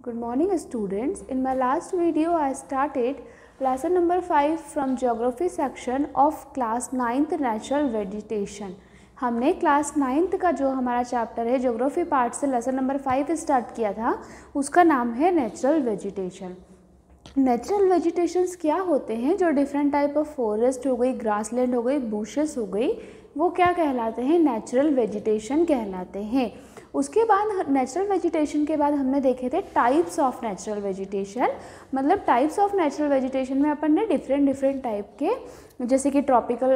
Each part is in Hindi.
Good morning students. In my last video I started lesson number 5 from geography section of class 9th natural vegetation. हमने क्लास 9th का जो हमारा चैप्टर है ज्योग्राफी पार्ट से लेसन नंबर 5 स्टार्ट किया था, उसका नाम है नेचुरल वेजिटेशन। नेचुरल वेजिटेशंस क्या होते हैं? जो डिफरेंट टाइप ऑफ फॉरेस्ट हो गई, ग्रासलैंड हो गई, बुशेस हो गई, वो क्या कहलाते हैं? नेचुरल वेजिटेशन कहलाते हैं। उसके बाद नेचुरल वेजिटेशन के बाद हमने देखे थे टाइप्स ऑफ नेचुरल वेजिटेशन। मतलब टाइप्स ऑफ नेचुरल वेजिटेशन में अपन ने डिफरेंट टाइप के, जैसे कि ट्रॉपिकल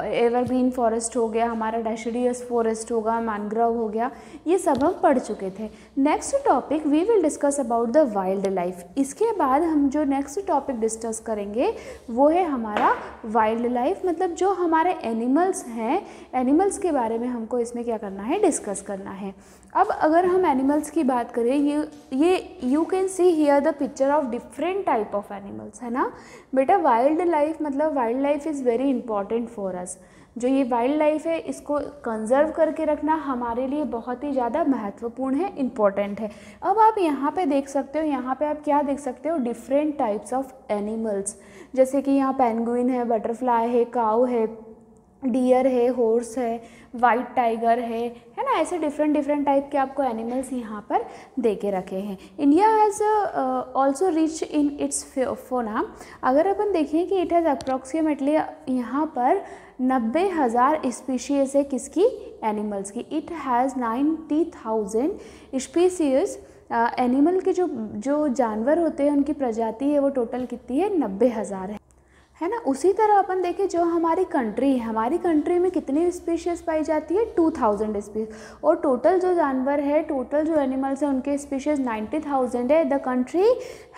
एवरग्रीन फॉरेस्ट हो गया, हमारा डेसिडियस फॉरेस्ट होगा, मैनग्रोव हो गया, ये सब हम पढ़ चुके थे। Next topic we will discuss about the wildlife. इसके बाद हम जो नेक्स्ट टॉपिक डिस्कस करेंगे वो है हमारा वाइल्ड लाइफ, मतलब जो हमारे एनिमल्स हैं, एनिमल्स के बारे में हमको इसमें क्या करना है? डिस्कस करना है। अब अगर हम एनिमल्स की बात करें, ये you can see here the picture of different type of animals, है ना बेटा। वाइल्ड लाइफ मतलब wild life is very important for us. जो ये वाइल्ड लाइफ है इसको कंजर्व करके रखना हमारे लिए बहुत ही ज़्यादा महत्वपूर्ण है, इम्पॉर्टेंट है। अब आप यहाँ पे देख सकते हो, यहाँ पे आप क्या देख सकते हो? डिफरेंट टाइप्स ऑफ एनिमल्स, जैसे कि यहाँ पेंगुइन है, बटरफ्लाई है, काऊ है, डियर है, हॉर्स है, वाइट टाइगर है ना। ऐसे डिफरेंट टाइप के आपको एनिमल्स यहाँ पर दे के रखे हैं। India has also rich in its फोना। अगर अपन देखें कि इट हैज़ अप्रॉक्सीमेटली यहाँ पर 90,000 स्पीशीज़ है किसकी? एनिमल्स की। It has 90,000 species. एनिमल के जो जानवर होते हैं उनकी प्रजाति है वो टोटल कितनी है? 90,000 है ना। उसी तरह अपन देखें जो हमारी कंट्री है, हमारी कंट्री में कितनी स्पीशीज़ पाई जाती है? 2000 स्पीशीज। और टोटल जो जानवर है, टोटल जो एनिमल्स हैं उनके स्पीशीज़ 90,000 है। The country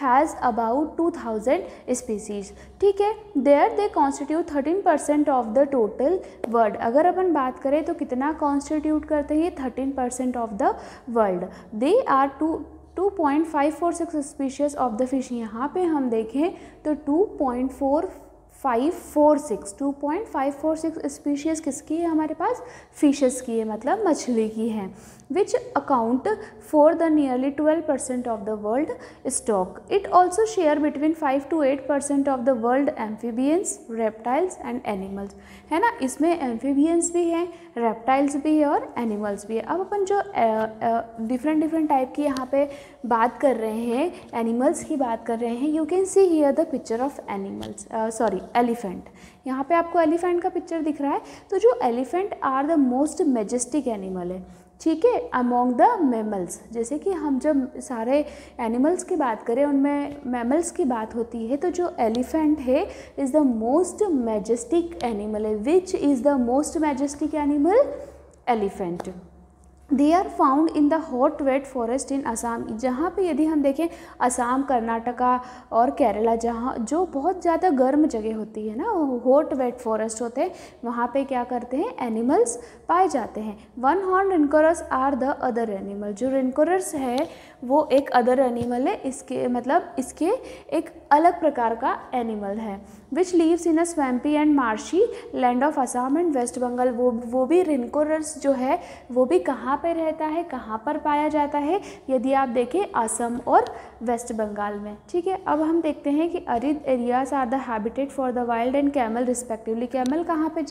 has about 2000 species, ठीक है। There they constitute 13% of the total world. अगर अपन बात करें तो कितना कॉन्स्टिट्यूट करते हैं? 13% of the world. They are 2.546 species of the fish. यहाँ पे हम देखें तो 2.546 स्पीशीज़ किसकी है हमारे पास? फिशेस की है, मतलब मछली की है। Which account for the nearly 12% of the world stock. It also share between 5 to 8% of the world amphibians, reptiles and animals, है ना। इसमें एम्फीबियंस भी हैं, रेप्टाइल्स भी है और एनिमल्स भी है। अब अपन जो डिफरेंट टाइप की यहाँ पे बात कर रहे हैं, एनिमल्स की बात कर रहे हैं, you can see here the picture of animals, elephant. यहाँ पे आपको एलिफेंट का पिक्चर दिख रहा है। तो जो elephant are the most majestic animal है, ठीक है, अमोंग द मैमल्स। जैसे कि हम जब सारे एनिमल्स की बात करें उनमें मैमल्स की बात होती है, तो जो एलिफेंट है is the most majestic animal है। Which is the most majestic animal? Elephant. They are found in the hot wet forest in Assam. जहाँ पे यदि हम देखें असम, कर्नाटका और केरला, जहाँ जो बहुत ज़्यादा गर्म जगह होती है ना, हॉट वेट फॉरेस्ट होते हैं, वहाँ पे क्या करते हैं? एनिमल्स पाए जाते हैं। One horn rhinoceros are the other animal. जो रिनकोरस है वो एक अदर एनिमल है, इसके मतलब इसके एक अलग प्रकार का एनिमल है। Which lives in a swampy and marshy land of Assam and West Bengal. वो भी रिनकोरस जो है वो भी कहाँ पे रहता है, कहाँ पर पाया जाता है? यदि आप देखें असम और वेस्ट बंगाल में, ठीक है। अब हम देखते हैं कि arid areas are the habitat for the wild and camel respectively. Camel कहाँ पे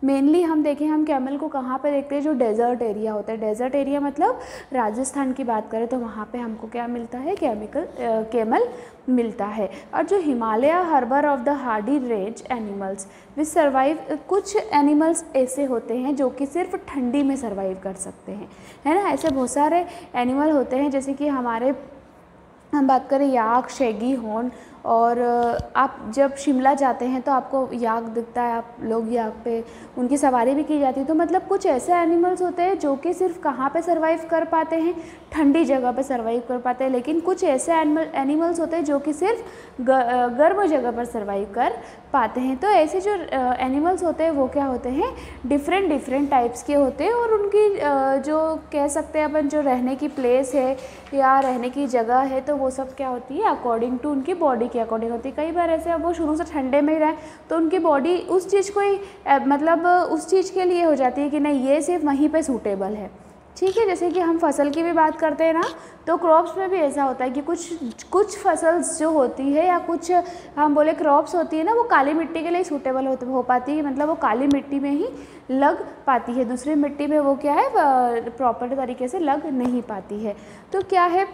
मेनली हम देखें, हम कैमल को कहाँ पे देखते हैं? जो डेजर्ट एरिया होता है। डेजर्ट एरिया मतलब राजस्थान की बात करें तो वहाँ पे हमको क्या मिलता है? कैमल मिलता है। और जो Himalaya harbour of the hardy range animals which survive. कुछ एनिमल्स ऐसे होते हैं जो कि सिर्फ ठंडी में सर्वाइव कर सकते हैं, है ना। ऐसे बहुत सारे एनिमल होते हैं, जैसे कि हम बात करें याक, शैगी, हॉर्न। और आप जब शिमला जाते हैं तो आपको याक दिखता है, आप लोग याक पे उनकी सवारी भी की जाती है। तो मतलब कुछ ऐसे एनिमल्स होते हैं जो कि सिर्फ कहाँ पे सर्वाइव कर पाते हैं? ठंडी जगह पे सर्वाइव कर पाते हैं। लेकिन कुछ ऐसे एनिमल्स होते हैं जो कि सिर्फ गर्म जगह पर सर्वाइव कर पाते हैं। तो ऐसे जो एनिमल्स होते हैं वो क्या होते हैं? डिफरेंट टाइप्स के होते हैं। और उनकी जो कह सकते हैं अपन जो रहने की प्लेस है या रहने की जगह है, तो वो सब क्या होती है? अकॉर्डिंग टू उनकी बॉडी के अकॉर्डिंग होती है। कई बार ऐसे अब वो शुरू से ठंडे में ही रहे तो उनकी बॉडी उस चीज़ को ही मतलब उस चीज़ के लिए हो जाती है कि नहीं ये सिर्फ वहीं पे सूटेबल है, ठीक है। जैसे कि हम फसल की भी बात करते हैं ना, तो क्रॉप्स में भी ऐसा होता है कि कुछ फसल जो होती है या कुछ हम बोले क्रॉप्स होती है ना, वो काली मिट्टी के लिए सूटेबल हो पाती है, मतलब वो काली मिट्टी में ही लग पाती है, दूसरी मिट्टी में वो क्या है प्रॉपर तरीके से लग नहीं पाती है। तो क्या है,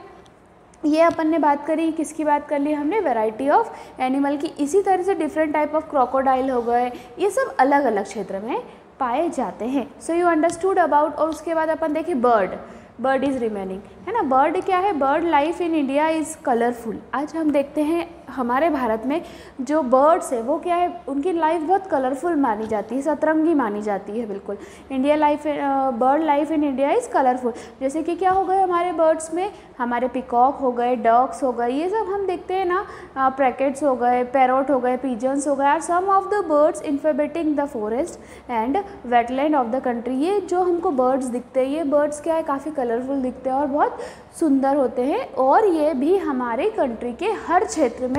ये अपन ने बात करी, किसकी बात कर ली हमने, वैरायटी ऑफ एनिमल की। इसी तरह से डिफरेंट टाइप ऑफ क्रोकोडाइल हो गए, ये सब अलग अलग क्षेत्र में पाए जाते हैं। So you understood about. और उसके बाद अपन देखें बर्ड इज़ रिमेनिंग, है ना। बर्ड क्या है, bird life in India is colourful. आज हम देखते हैं हमारे भारत में जो बर्ड्स है वो क्या है, उनकी लाइफ बहुत कलरफुल मानी जाती है, सतरंगी मानी जाती है बिल्कुल। Bird life in India is colourful. जैसे कि क्या हो गए हमारे बर्ड्स में, हमारे पिकॉक हो गए, डक्स हो गए, ये सब हम देखते हैं ना, पैकेट्स हो गए, पैरोट हो गए, पिजन्स हो गए, are some of the birds inhabiting the forest and wetland of the country. ये जो हमको बर्ड्स दिखते हैं, ये बर्ड्स क्या है, काफ़ी कलरफुल दिखते हैं और बहुत सुंदर होते हैं, और ये भी हमारे कंट्री के हर क्षेत्र में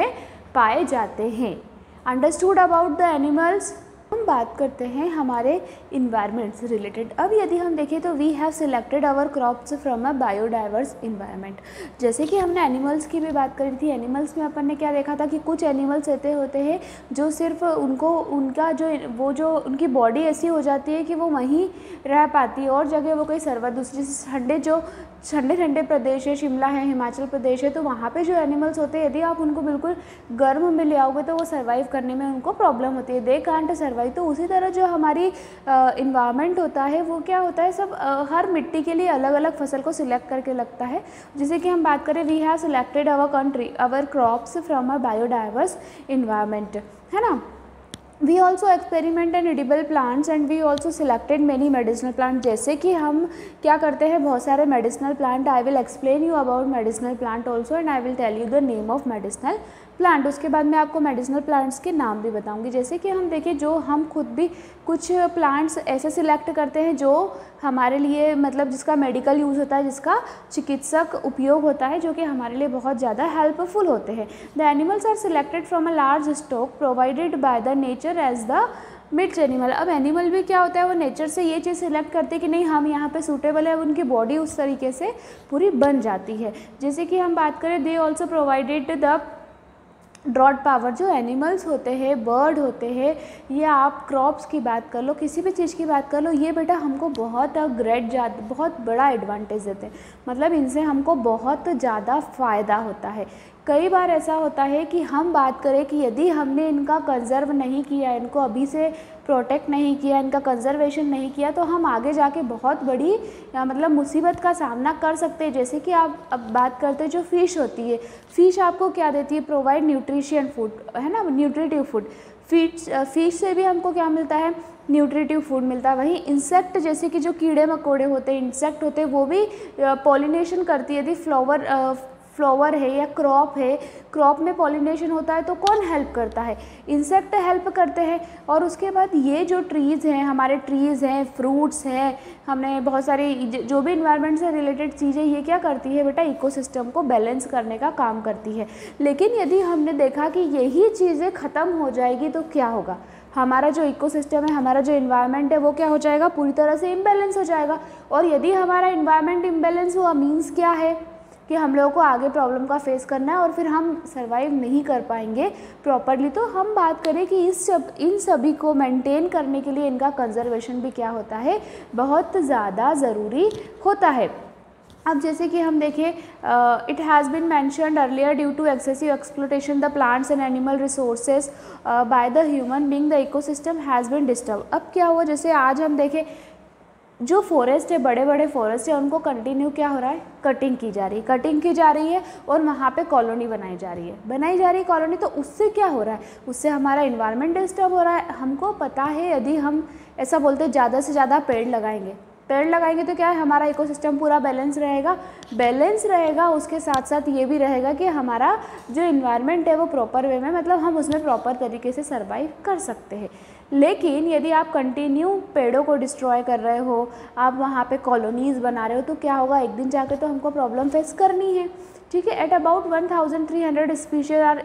पाए जाते हैं। Understood about the animals. हम बात करते हैं हमारे इन्वायरमेंट से रिलेटेड। अब यदि हम देखें तो we have selected our crops from a biodiverse environment. जैसे कि हमने एनिमल्स की भी बात करी थी, एनिमल्स में अपन ने क्या देखा था कि कुछ एनिमल्स ऐसे होते हैं जो सिर्फ उनकी बॉडी ऐसी हो जाती है कि वो वहीं रह पाती है, और जगह वो कोई दूसरी ठंडे प्रदेश है, शिमला है, हिमाचल प्रदेश है, तो वहाँ पे जो एनिमल्स होते हैं यदि आप उनको बिल्कुल गर्म में ले आओगे तो वो सर्वाइव करने में उनको प्रॉब्लम होती है, दे कांट सर्वाइव। तो उसी तरह जो हमारी इन्वायरमेंट होता है वो क्या होता है, सब हर मिट्टी के लिए अलग अलग फसल को सिलेक्ट करके लगता है। जैसे कि हम बात करें, we have selected our crops from a biodiverse environment, है ना। We also experiment in edible plants and we also selected many medicinal plants। जैसे कि हम क्या करते हैं, बहुत सारे medicinal plant, I will explain you about medicinal plant also and I will tell you the name of medicinal plant। उसके बाद मैं आपको medicinal plants के नाम भी बताऊंगी। जैसे कि हम देखें, जो हम खुद भी कुछ plants ऐसे सिलेक्ट करते हैं जो हमारे लिए मतलब जिसका मेडिकल यूज़ होता है, जिसका चिकित्सक उपयोग होता है, जो कि हमारे लिए बहुत ज़्यादा हेल्पफुल होते हैं। The animals are selected from a large stock provided by the nature as the mids animal. अब एनिमल भी क्या होता है, वो नेचर से ये चीज़ सिलेक्ट करते हैं कि नहीं हम यहाँ पे सूटेबल है, उनकी बॉडी उस तरीके से पूरी बन जाती है। जैसे कि हम बात करें, they also provided the draught power. जो एनिमल्स होते हैं, बर्ड होते हैं, या आप क्रॉप्स की बात कर लो, किसी भी चीज़ की बात कर लो, ये बेटा हमको बहुत बड़ा एडवांटेज देते हैं, मतलब इनसे हमको बहुत ज़्यादा फ़ायदा होता है। कई बार ऐसा होता है कि हम बात करें कि यदि हमने इनका कंजर्व नहीं किया, इनको अभी से प्रोटेक्ट नहीं किया, इनका कंजर्वेशन नहीं किया, तो हम आगे जाके बहुत बड़ी मतलब मुसीबत का सामना कर सकते हैं। जैसे कि आप अब बात करते हैं, जो फ़िश होती है, फ़िश आपको क्या देती है, प्रोवाइड न्यूट्रिशियन फूड, है ना, न्यूट्रिटिव फूड। फिश से भी हमको क्या मिलता है, न्यूट्रिटिव फूड मिलता है। वहीं इंसेक्ट, जैसे कि जो कीड़े मकोड़े होते हैं, इंसेक्ट होते हैं, वो भी पॉलिनेशन करती है। यदि फ्लावर है या क्रॉप है, क्रॉप में पॉलिनेशन होता है तो कौन हेल्प करता है, इंसेक्ट हेल्प करते हैं। और उसके बाद ये जो ट्रीज़ हैं, हमारे ट्रीज़ हैं, फ्रूट्स हैं, हमने बहुत सारी जो भी इन्वायरमेंट से रिलेटेड चीज़ें, ये क्या करती है बेटा, इकोसिस्टम को बैलेंस करने का काम करती है। लेकिन यदि हमने देखा कि यही चीज़ें ख़त्म हो जाएगी तो क्या होगा, हमारा जो इकोसिस्टम है, हमारा जो इन्वायरमेंट है, वो क्या हो जाएगा, पूरी तरह से इम्बैलेंस हो जाएगा। और यदि हमारा इन्वायरमेंट इम्बैलेंस हुआ, मीन्स क्या है कि हम लोगों को आगे प्रॉब्लम का फेस करना है और फिर हम सर्वाइव नहीं कर पाएंगे प्रॉपरली। तो हम बात करें कि इन सभी को मेंटेन करने के लिए इनका कंजर्वेशन भी क्या होता है, बहुत ज़्यादा ज़रूरी होता है। अब जैसे कि हम देखें, it has been mentioned earlier, due to excessive exploitation the plants and animal resources by the human being, the ecosystem has been disturb. अब क्या हुआ, जैसे आज हम देखें, जो फॉरेस्ट है, बड़े बड़े फॉरेस्ट है, उनको कंटिन्यू क्या हो रहा है, कटिंग की जा रही है और वहाँ पे कॉलोनी बनाई जा रही है कॉलोनी। तो उससे क्या हो रहा है, उससे हमारा इन्वायरमेंट डिस्टर्ब हो रहा है। हमको पता है, यदि हम ऐसा बोलते हैं ज़्यादा से ज़्यादा पेड़ लगाएंगे तो क्या है, हमारा इकोसिस्टम पूरा बैलेंस रहेगा। उसके साथ साथ ये भी रहेगा कि हमारा जो इन्वायरमेंट है वो प्रॉपर वे में, मतलब हम उसमें प्रॉपर तरीके से सर्वाइव कर सकते हैं। लेकिन यदि आप कंटिन्यू पेड़ों को डिस्ट्रॉय कर रहे हो, आप वहाँ पे कॉलोनीज़ बना रहे हो, तो क्या होगा, एक दिन जाके तो हमको प्रॉब्लम फेस करनी है। ठीक है। At about 1300 species are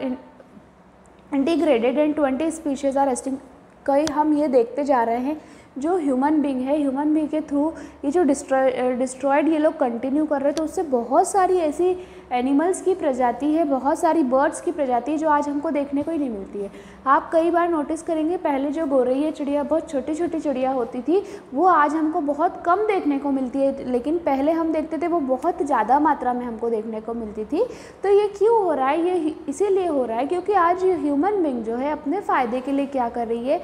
integrated and 20 species are extinct. कई हम ये देखते जा रहे हैं जो ह्यूमन बीइंग है, ह्यूमन बीइंग के थ्रू ये जो डिस्ट्रॉयड ये लोग कंटिन्यू कर रहे हैं, तो उससे बहुत सारी ऐसी एनिमल्स की प्रजाति है, बहुत सारी बर्ड्स की प्रजाति है जो आज हमको देखने को ही नहीं मिलती है। आप कई बार नोटिस करेंगे पहले जो गौरैया चिड़िया बहुत छोटी छोटी चिड़िया होती थी वो आज हमको बहुत कम देखने को मिलती है, लेकिन पहले हम देखते थे वो बहुत ज़्यादा मात्रा में हमको देखने को मिलती थी। तो ये क्यों हो रहा है? ये इसीलिए हो रहा है क्योंकि आज ह्यूमन बीइंग जो है अपने फ़ायदे के लिए क्या कर रही है,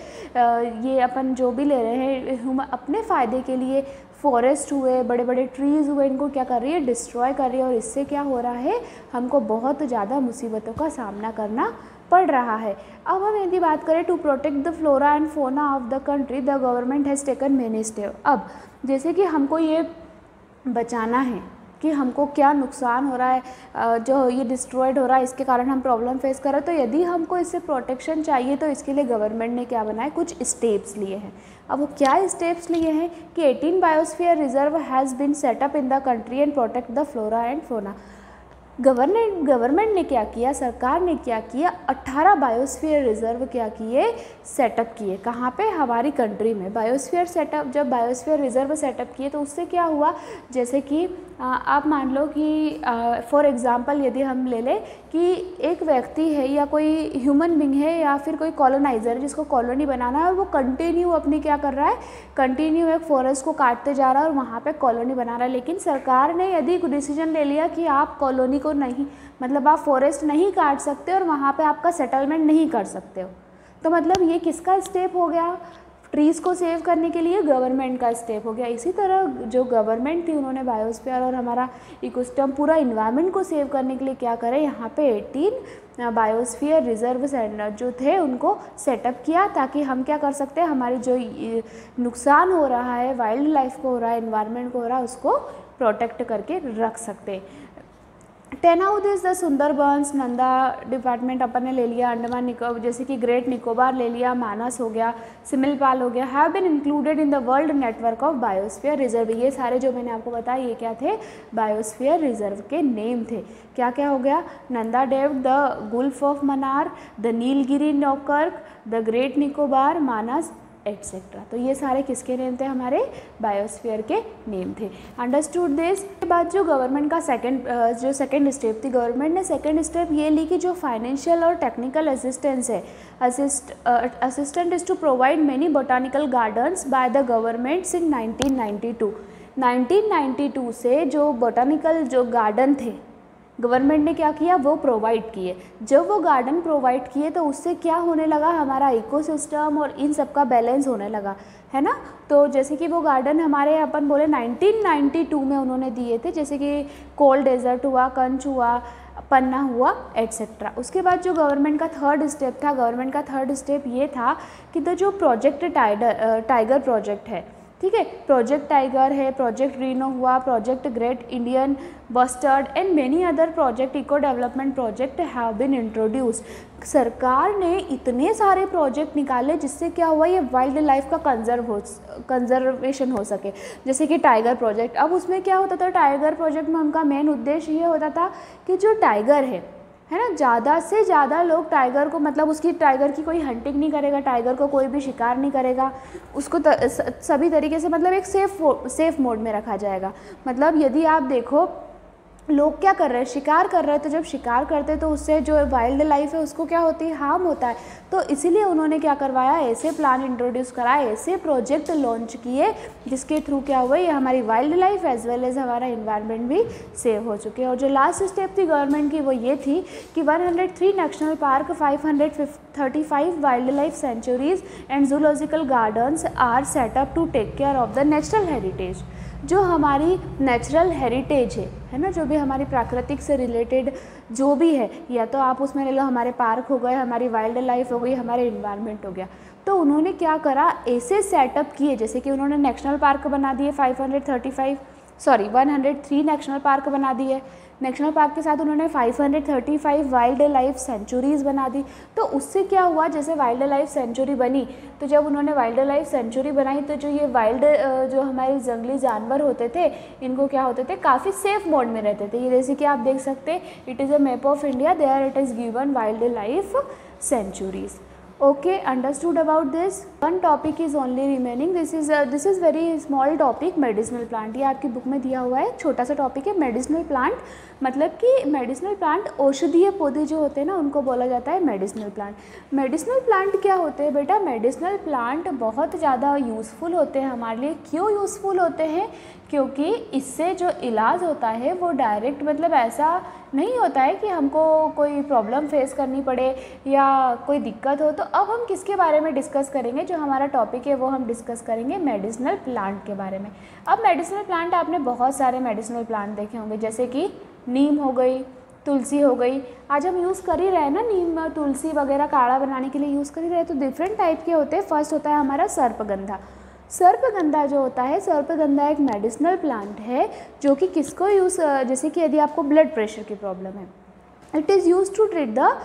ये अपन जो भी ले रहे हैं अपने फ़ायदे के लिए फॉरेस्ट हुए, बड़े बड़े ट्रीज़ हुए, इनको क्या कर रही है, डिस्ट्रॉय कर रही है। और इससे क्या हो रहा है, हमको बहुत ज़्यादा मुसीबतों का सामना करना पड़ रहा है। अब हम यदि बात करें to protect the flora and fauna of the country the government has taken many step. अब जैसे कि हमको ये बचाना है कि हमको क्या नुकसान हो रहा है, जो ये डिस्ट्रॉयड हो रहा है इसके कारण हम प्रॉब्लम फेस कर रहे हैं, तो यदि हमको इससे प्रोटेक्शन चाहिए तो इसके लिए गवर्नमेंट ने क्या बनाया, कुछ स्टेप्स लिए हैं। अब वो क्या स्टेप्स लिए हैं कि 18 biosphere reserve has been set up in the country and protect the flora and fauna. Government ने क्या किया, सरकार ने क्या किया, 18 बायोस्फीयर रिजर्व क्या किए, सेटअप किए। कहाँ पे, हमारी कंट्री में। बायोस्फीयर सेटअप, जब बायोस्फीयर रिजर्व सेटअप किए तो उससे क्या हुआ, जैसे कि आप मान लो कि फॉर एग्ज़ाम्पल यदि हम ले लें कि एक व्यक्ति है या कोई ह्यूमन बीइंग है या फिर कोई कॉलोनाइज़र है जिसको कॉलोनी बनाना है और वो कंटिन्यू अपनी क्या कर रहा है, कंटिन्यू एक फॉरेस्ट को काटते जा रहा है और वहाँ पे कॉलोनी बना रहा है। लेकिन सरकार ने यदि डिसीजन ले लिया कि आप कॉलोनी को नहीं, मतलब आप फॉरेस्ट नहीं काट सकते और वहाँ पे आपका सेटलमेंट नहीं कर सकते हो, तो मतलब ये किसका स्टेप हो गया, ट्रीज़ को सेव करने के लिए गवर्नमेंट का स्टेप हो गया। इसी तरह जो गवर्नमेंट थी उन्होंने बायोस्फीयर और हमारा इकोसिस्टम पूरा इन्वायरमेंट को सेव करने के लिए क्या करे, यहाँ पे 18 बायोस्फीयर रिजर्व जो थे उनको सेटअप किया, ताकि हम क्या कर सकते हैं, हमारी जो नुकसान हो रहा है वाइल्ड लाइफ को हो रहा है, इन्वायरमेंट को हो रहा है, उसको प्रोटेक्ट करके रख सकते हैं। 10 out is the Sundarbans, Nanda department अपन ने ले लिया, अंडमान निकोबार जैसे कि ग्रेट निकोबार ले लिया, मानस हो गया, सिमिलपाल हो गया, have been included in the world network of biosphere reserve. ये सारे जो मैंने आपको बताया ये क्या थे, बायोस्फीयर रिजर्व के नेम थे। क्या क्या हो गया, नंदा डेव, the gulf of Mannar, the Nilgiri नौकर्क, the great Nicobar, Manas etcetera. तो ये सारे किसके नेम थे, हमारे बायोस्फीयर के नेम थे। अंडरस्टूड दिस के बाद जो गवर्नमेंट का सेकंड स्टेप थी, गवर्नमेंट ने सेकंड स्टेप ये ली कि जो फाइनेंशियल और टेक्निकल असिस्टेंस है, assistant is to provide many botanical gardens by the governments in 1992। 1992 से जो बोटानिकल जो गार्डन थे गवर्नमेंट ने क्या किया, वो प्रोवाइड किए। जब वो गार्डन प्रोवाइड किए तो उससे क्या होने लगा, हमारा इकोसिस्टम और इन सब का बैलेंस होने लगा, है ना। तो जैसे कि वो गार्डन हमारे अपन बोले 1992 में उन्होंने दिए थे, जैसे कि कोल डेजर्ट हुआ, कंच हुआ, पन्ना हुआ, एटसेट्रा। उसके बाद जो गवर्नमेंट का थर्ड स्टेप था, गवर्नमेंट का थर्ड स्टेप ये था कि तो जो प्रोजेक्ट टाइगर प्रोजेक्ट है, ठीक है, प्रोजेक्ट टाइगर है, प्रोजेक्ट रीनो हुआ, project great Indian bustard and many other project, eco development project have been introduced. सरकार ने इतने सारे प्रोजेक्ट निकाले जिससे क्या हुआ, ये वाइल्ड लाइफ का कंजर्वेशन हो सके। जैसे कि टाइगर प्रोजेक्ट, अब उसमें क्या होता था, टाइगर प्रोजेक्ट में उनका मेन उद्देश्य ये होता था कि जो टाइगर है ना, ज़्यादा से ज़्यादा लोग टाइगर को, मतलब उसकी टाइगर की कोई हंटिंग नहीं करेगा, टाइगर को कोई भी शिकार नहीं करेगा, उसको सभी तरीके से मतलब एक सेफ मोड में रखा जाएगा। मतलब यदि आप देखो लोग क्या कर रहे हैं, शिकार कर रहे हैं, तो जब शिकार करते हैं तो उससे जो वाइल्ड लाइफ है उसको क्या होती है, हार्म होता है। तो इसीलिए उन्होंने क्या करवाया, ऐसे प्लान इंट्रोड्यूस कराए, ऐसे प्रोजेक्ट लॉन्च किए जिसके थ्रू क्या हुआ, ये हमारी wildlife as well as हमारा इन्वायरमेंट भी सेव हो चुके हैं। और जो लास्ट स्टेप थी गवर्नमेंट की वो ये थी कि 103 national park, 535 wildlife sanctuaries and zoological gardens are set up to take care of the natural heritage. जो हमारी नेचुरल हेरिटेज है ना, जो भी हमारी प्राकृतिक से रिलेटेड जो भी है, या तो आप उसमें ले लो हमारे पार्क हो गए, हमारी वाइल्ड लाइफ हो गई, हमारे इन्वायरमेंट हो गया। तो उन्होंने क्या करा, ऐसे सेटअप किए, जैसे कि उन्होंने नेशनल पार्क बना दिए 103 नेशनल पार्क बना दिए। नेशनल पार्क के साथ उन्होंने 535 वाइल्ड लाइफ सेंचुरीज़ बना दी। तो उससे क्या हुआ, जैसे वाइल्ड लाइफ सेंचुरी बनी, तो जब उन्होंने वाइल्ड लाइफ सेंचुरी बनाई तो जो ये वाइल्ड जो हमारे जंगली जानवर होते थे, इनको क्या होते थे, काफ़ी सेफ मोड में रहते थे। ये जैसे कि आप देख सकते हैं, it is a map of India, there it is given wildlife sanctuaries. Okay, understood about this. One topic is only remaining. This is very small topic, medicinal plant. ये आपकी बुक में दिया हुआ है, छोटा सा टॉपिक है मेडिसिनल प्लांट. मतलब कि मेडिसिनल प्लांट औषधीय पौधे जो होते हैं ना उनको बोला जाता है मेडिसिनल प्लांट. मेडिसिनल प्लांट क्या होते हैं बेटा? मेडिसिनल प्लांट बहुत ज़्यादा यूज़फुल होते हैं हमारे लिए. क्यों यूज़फुल होते हैं? क्योंकि इससे जो इलाज होता है वो डायरेक्ट, मतलब ऐसा नहीं होता है कि हमको कोई प्रॉब्लम फेस करनी पड़े या कोई दिक्कत हो. तो अब हम किसके बारे में डिस्कस करेंगे? जो हमारा टॉपिक है वो हम डिस्कस करेंगे मेडिसिनल प्लांट के बारे में. अब मेडिसिनल प्लांट, आपने बहुत सारे मेडिसिनल प्लांट देखे होंगे, जैसे कि नीम हो गई, तुलसी हो गई. आज हम यूज़ कर ही रहे हैं ना नीम, तुलसी वगैरह काढ़ा बनाने के लिए यूज़ कर ही रहे हैं. तो डिफरेंट टाइप के होते हैं. फर्स्ट होता है हमारा सर्पगंधा. सर्पगंधा जो होता है, सर्पगंधा एक मेडिसिनल प्लांट है जो कि किसको यूज़, जैसे कि यदि आपको ब्लड प्रेशर की प्रॉब्लम है, it is use to treat the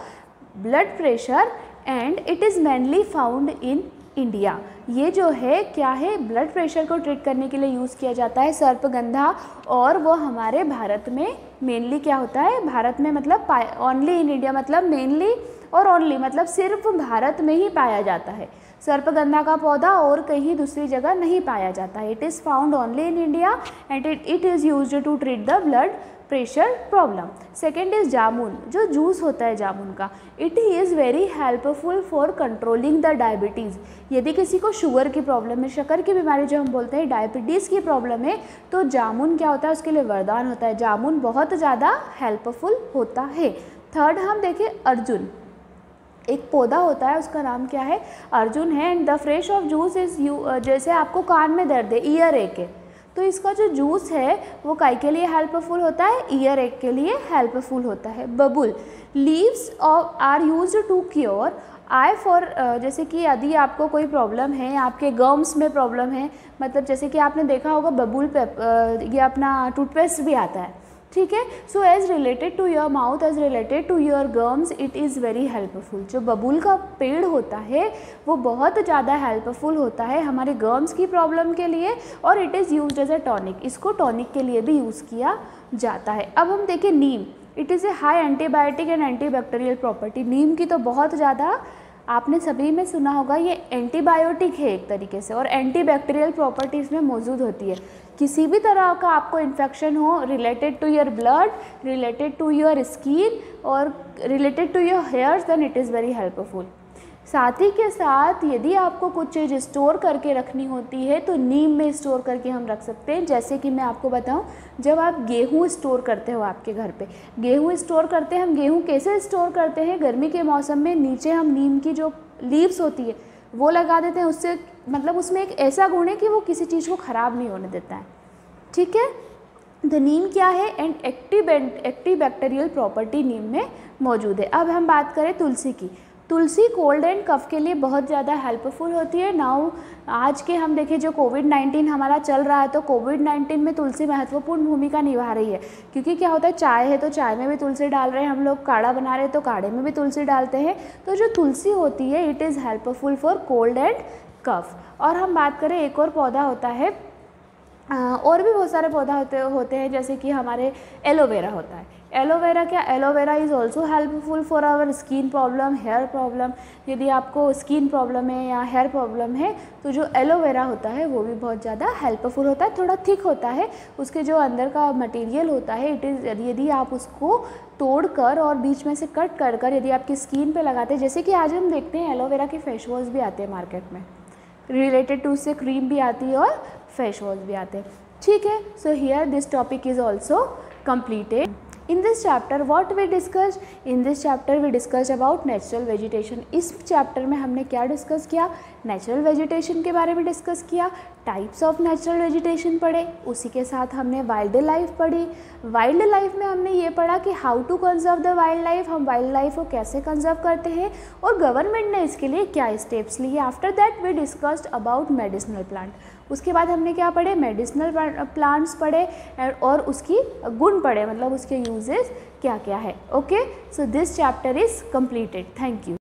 blood pressure and it is mainly found in India. ये जो है क्या है, ब्लड प्रेशर को ट्रीट करने के लिए यूज़ किया जाता है सर्पगंधा. और वो हमारे भारत में मेनली क्या होता है, भारत में मतलब ओनली इन इंडिया, मतलब मेनली और ओनली मतलब सिर्फ भारत में ही पाया जाता है. सर्पगंधा का पौधा और कहीं दूसरी जगह नहीं पाया जाता है. It is found only in India and it is used to treat the blood pressure problem. Second is jamun. जो जूस होता है जामुन का, it is very helpful for controlling the diabetes. यदि किसी को शुगर की प्रॉब्लम है, शक्कर की बीमारी जो हम बोलते हैं, डायबिटीज़ की प्रॉब्लम है, तो जामुन क्या होता है, उसके लिए वरदान होता है. जामुन बहुत ज़्यादा हेल्पफुल होता है. थर्ड हम देखें अर्जुन. एक पौधा होता है, उसका नाम क्या है, अर्जुन है. And the fresh of juice is जैसे आपको कान में दर्द है, ईयर एक है, तो इसका जो जूस है वो काय के लिए हेल्पफुल होता है, ईयर एक के लिए हेल्पफुल होता है. बबूल. Leaves of are used to cure eye for, जैसे कि यदि आपको कोई प्रॉब्लम है, आपके गम्स में प्रॉब्लम है, मतलब जैसे कि आपने देखा होगा बबूल पे ये अपना टूथपेस्ट भी आता है, ठीक है. So as related to your mouth, as related to your gums, it is very helpful. जो बबूल का पेड़ होता है वो बहुत ज़्यादा हेल्पफुल होता है हमारे गम्स की प्रॉब्लम के लिए. और it is used as a tonic. इसको टॉनिक के लिए भी यूज़ किया जाता है. अब हम देखें नीम. It is a high antibiotic and antibacterial property. नीम की तो बहुत ज़्यादा आपने सभी में सुना होगा, ये एंटीबायोटिक है एक तरीके से, और एंटीबैक्टीरियल प्रॉपर्टी इसमें मौजूद होती है. किसी भी तरह का आपको इन्फेक्शन हो related to your blood, related to your skin और related to your hairs, then it is very helpful. साथ ही के साथ यदि आपको कुछ चीज़ स्टोर करके रखनी होती है तो नीम में स्टोर करके हम रख सकते हैं. जैसे कि मैं आपको बताऊं, जब आप गेहूं स्टोर करते हो आपके घर पे, गेहूं स्टोर करते हैं हम. गेहूं कैसे स्टोर करते हैं? गर्मी के मौसम में नीचे हम नीम की जो लीव्स होती है वो लगा देते हैं. उससे मतलब उसमें एक ऐसा गुण है कि वो किसी चीज़ को ख़राब नहीं होने देता है, ठीक है. तो नीम क्या है, एंड एक्टिव बैक्टीरियल प्रॉपर्टी नीम में मौजूद है. अब हम बात करें तुलसी की. तुलसी कोल्ड एंड कफ के लिए बहुत ज़्यादा हेल्पफुल होती है. नाउ आज के हम देखें जो कोविड-19 हमारा चल रहा है, तो कोविड-19 में तुलसी महत्वपूर्ण भूमिका निभा रही है. क्योंकि क्या होता है, चाय है तो चाय में भी तुलसी डाल रहे हैं हम लोग, काढ़ा बना रहे हैं तो काढ़े में भी तुलसी डालते हैं. तो जो तुलसी होती है it is helpful for cold and cough. और हम बात करें, एक और पौधा होता है, और भी बहुत सारे पौधा होते हैं, जैसे कि हमारे एलोवेरा होता है. एलोवेरा क्या, aloe vera is also helpful for our skin problem, hair problem. यदि आपको स्किन प्रॉब्लम है या हेयर प्रॉब्लम है तो जो एलोवेरा होता है वो भी बहुत ज़्यादा हेल्पफुल होता है. थोड़ा थिक होता है, उसके जो अंदर का मटेरियल होता है, इट इज़ यदि आप उसको तोड़कर और बीच में से कट कर कर यदि आपकी स्किन पे लगाते हैं, जैसे कि आज हम देखते हैं एलोवेरा के फेस वॉश भी आते हैं मार्केट में, रिलेटेड टू उससे क्रीम भी आती है और फेस वॉश भी आते हैं, ठीक है. So here this topic is also completed. In this chapter what we discussed? In this chapter we discussed about natural vegetation. इस चैप्टर में हमने क्या डिस्कस किया? नेचुरल वेजिटेशन के बारे में डिस्कस किया. टाइप्स ऑफ नेचुरल वेजिटेशन पढ़े, उसी के साथ हमने वाइल्ड लाइफ पढ़ी. वाइल्ड लाइफ में हमने ये पढ़ा कि how to conserve the wildlife, हम वाइल्ड लाइफ को कैसे कंजर्व करते हैं और गवर्नमेंट ने इसके लिए क्या स्टेप्स लिए. After that we discussed about medicinal plant. उसके बाद हमने क्या पढ़े? मेडिसिनल प्लांट्स पढ़े और उसकी गुण पढ़े, मतलब उसके यूजेस क्या क्या है. Okay, so this chapter is completed. Thank you.